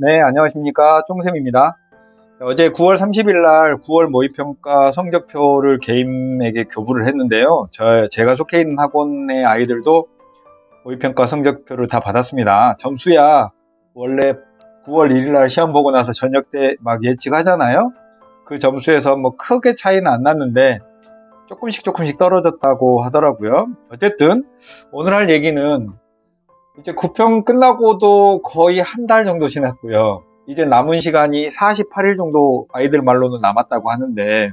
네, 안녕하십니까. 쫑쌤입니다. 어제 9월 30일 날 9월 모의평가 성적표를 개인에게 교부를 했는데요. 제가 속해 있는 학원의 아이들도 모의평가 성적표를 다 받았습니다. 점수야 원래 9월 1일 날 시험 보고 나서 저녁 때 막 예측하잖아요. 그 점수에서 뭐 크게 차이는 안 났는데 조금씩 떨어졌다고 하더라고요. 어쨌든 오늘 할 얘기는 이제 9평 끝나고도 거의 한 달 정도 지났고요. 이제 남은 시간이 48일 정도 아이들 말로는 남았다고 하는데,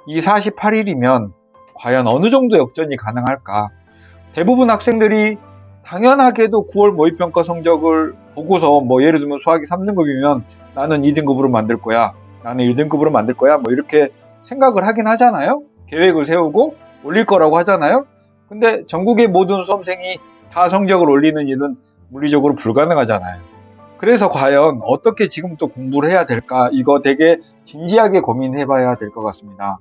이 48일이면 과연 어느 정도 역전이 가능할까? 대부분 학생들이 당연하게도 9월 모의평가 성적을 보고서 뭐 예를 들면 수학이 3등급이면 나는 2등급으로 만들 거야. 나는 1등급으로 만들 거야. 뭐 이렇게 생각을 하긴 하잖아요. 계획을 세우고 올릴 거라고 하잖아요. 근데 전국의 모든 수험생이 다 성적을 올리는 일은 물리적으로 불가능하잖아요. 그래서 과연 어떻게 지금부터 공부를 해야 될까? 이거 되게 진지하게 고민해 봐야 될 것 같습니다.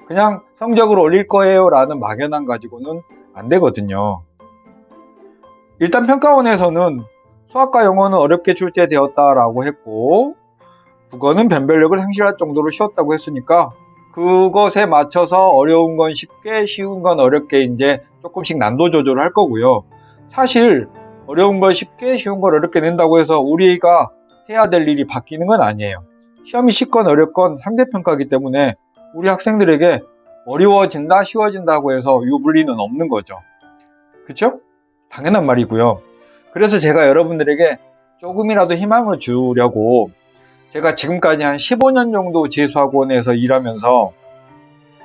그냥 성적을 올릴 거예요 라는 막연함 가지고는 안 되거든요. 일단 평가원에서는 수학과 영어는 어렵게 출제되었다라고 했고, 국어는 변별력을 상실할 정도로 쉬웠다고 했으니까 그것에 맞춰서 어려운 건 쉽게, 쉬운 건 어렵게 이제 조금씩 난도 조절을 할 거고요. 사실 어려운 걸 쉽게, 쉬운 걸 어렵게 낸다고 해서 우리가 해야 될 일이 바뀌는 건 아니에요. 시험이 쉽건 어렵건 상대평가이기 때문에 우리 학생들에게 어려워진다, 쉬워진다고 해서 유불리는 없는 거죠. 그쵸? 당연한 말이고요. 그래서 제가 여러분들에게 조금이라도 희망을 주려고 제가 지금까지 한 15년 정도 재수학원에서 일하면서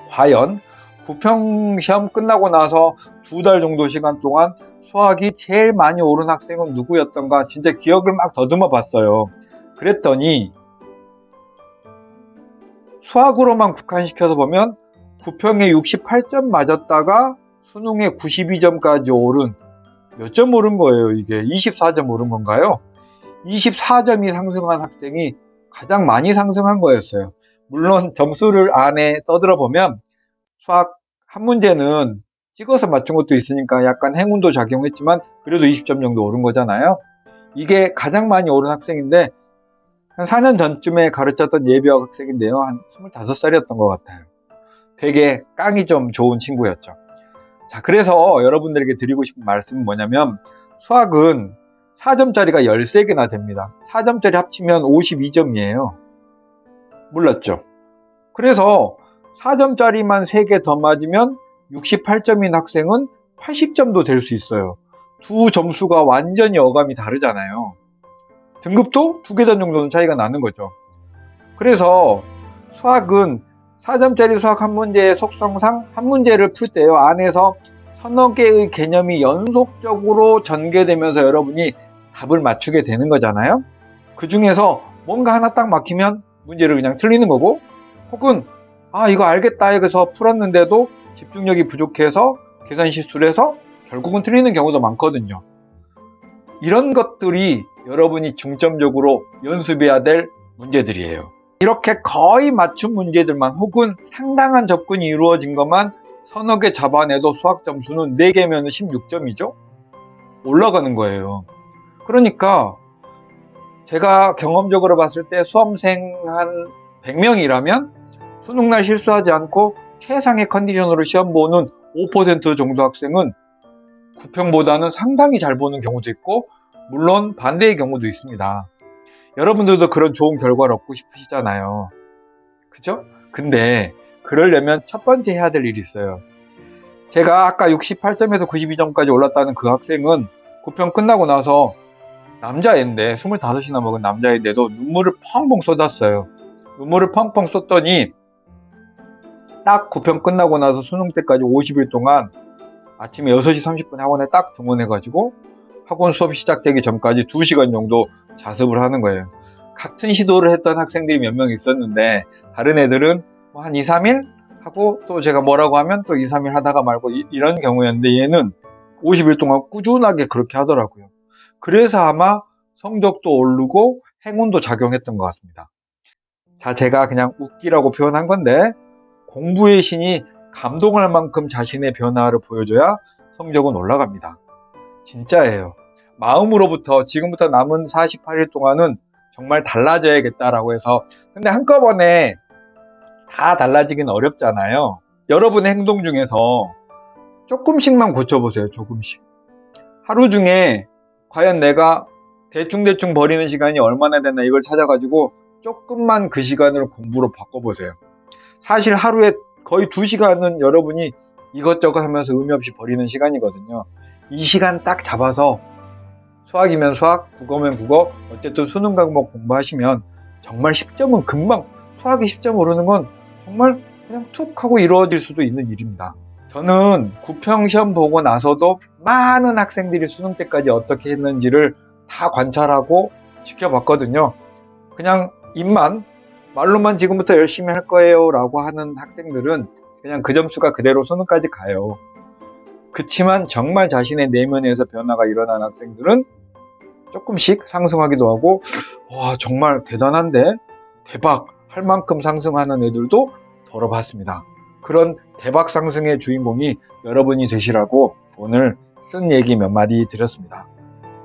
과연 부평 시험 끝나고 나서 2달 정도 시간 동안 수학이 제일 많이 오른 학생은 누구였던가 진짜 기억을 막 더듬어 봤어요. 그랬더니 수학으로만 국한시켜서 보면 부평에 68점 맞았다가 수능에 92점까지 오른, 몇 점 오른 거예요 이게? 24점 오른 건가요? 24점이 상승한 학생이 가장 많이 상승한 거였어요. 물론 점수를 안에 떠들어 보면 수학 한 문제는 찍어서 맞춘 것도 있으니까 약간 행운도 작용했지만 그래도 20점 정도 오른 거잖아요. 이게 가장 많이 오른 학생인데 한 4년 전쯤에 가르쳤던 예비학 학생인데요. 한 25살이었던 것 같아요. 되게 깡이 좀 좋은 친구였죠. 자, 그래서 여러분들에게 드리고 싶은 말씀은 뭐냐면 수학은 4점짜리가 13개나 됩니다. 4점짜리 합치면 52점이에요. 몰랐죠? 그래서 4점짜리만 3개 더 맞으면 68점인 학생은 80점도 될 수 있어요. 두 점수가 완전히 어감이 다르잖아요. 등급도 2계단 정도는 차이가 나는 거죠. 그래서 수학은 4점짜리 수학 한 문제의 속성상 한 문제를 풀 때요, 안에서 서너 개의 개념이 연속적으로 전개되면서 여러분이 답을 맞추게 되는 거잖아요. 그 중에서 뭔가 하나 딱 막히면 문제를 그냥 틀리는 거고, 혹은 이거 알겠다 해서 풀었는데도 집중력이 부족해서 계산 실수를 해서 결국은 틀리는 경우도 많거든요. 이런 것들이 여러분이 중점적으로 연습해야 될 문제들이에요. 이렇게 거의 맞춤 문제들만 혹은 상당한 접근이 이루어진 것만 서너 개 잡아내도 수학 점수는 4개면 16점이죠? 올라가는 거예요. 그러니까 제가 경험적으로 봤을 때 수험생 한 100명이라면 수능날 실수하지 않고 최상의 컨디션으로 시험 보는 5% 정도 학생은 9평보다는 상당히 잘 보는 경우도 있고, 물론 반대의 경우도 있습니다. 여러분들도 그런 좋은 결과를 얻고 싶으시잖아요. 그죠? 근데 그러려면 첫 번째 해야 될 일이 있어요. 제가 아까 68점에서 92점까지 올랐다는 그 학생은 9평 끝나고 나서 남자애인데, 25이나 먹은 남자애인데도 눈물을 펑펑 쏟았어요. 눈물을 펑펑 쏟더니 딱 9평 끝나고 나서 수능 때까지 50일 동안 아침에 6시 30분에 학원에 딱 등원해가지고 학원 수업 시작되기 전까지 2시간 정도 자습을 하는 거예요. 같은 시도를 했던 학생들이 몇 명 있었는데 다른 애들은 한 2, 3일 하고 또 제가 뭐라고 하면 또 2, 3일 하다가 말고 이런 경우였는데, 얘는 50일 동안 꾸준하게 그렇게 하더라고요. 그래서 아마 성적도 오르고 행운도 작용했던 것 같습니다. 자, 제가 그냥 웃기라고 표현한 건데, 공부의 신이 감동할 만큼 자신의 변화를 보여줘야 성적은 올라갑니다. 진짜예요. 마음으로부터 지금부터 남은 48일 동안은 정말 달라져야겠다라고 해서, 근데 한꺼번에 다 달라지긴 어렵잖아요. 여러분의 행동 중에서 조금씩만 고쳐보세요. 조금씩. 하루 중에 과연 내가 대충대충 버리는 시간이 얼마나 되나 이걸 찾아가지고 조금만 그 시간을 공부로 바꿔보세요. 사실 하루에 거의 2시간은 여러분이 이것저것 하면서 의미 없이 버리는 시간이거든요. 이 시간 딱 잡아서 수학이면 수학, 국어면 국어, 어쨌든 수능 과목 공부하시면 정말 10점은 금방, 수학이 10점 오르는 건 정말 그냥 툭 하고 이루어질 수도 있는 일입니다. 저는 구평시험 보고 나서도 많은 학생들이 수능 때까지 어떻게 했는지를 다 관찰하고 지켜봤거든요. 그냥 입만, 말로만 지금부터 열심히 할 거예요 라고 하는 학생들은 그냥 그 점수가 그대로 수능까지 가요. 그치만 정말 자신의 내면에서 변화가 일어난 학생들은 조금씩 상승하기도 하고, 와, 정말 대단한데? 대박! 할 만큼 상승하는 애들도 들어봤습니다. 그런 대박 상승의 주인공이 여러분이 되시라고 오늘 쓴 얘기 몇 마디 드렸습니다.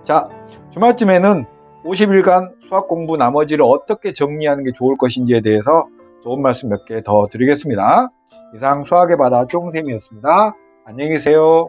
자, 주말쯤에는 50일간 수학 공부 나머지를 어떻게 정리하는 게 좋을 것인지에 대해서 좋은 말씀 몇 개 더 드리겠습니다. 이상 수학의 바다 쫑쌤이었습니다. 안녕히 계세요.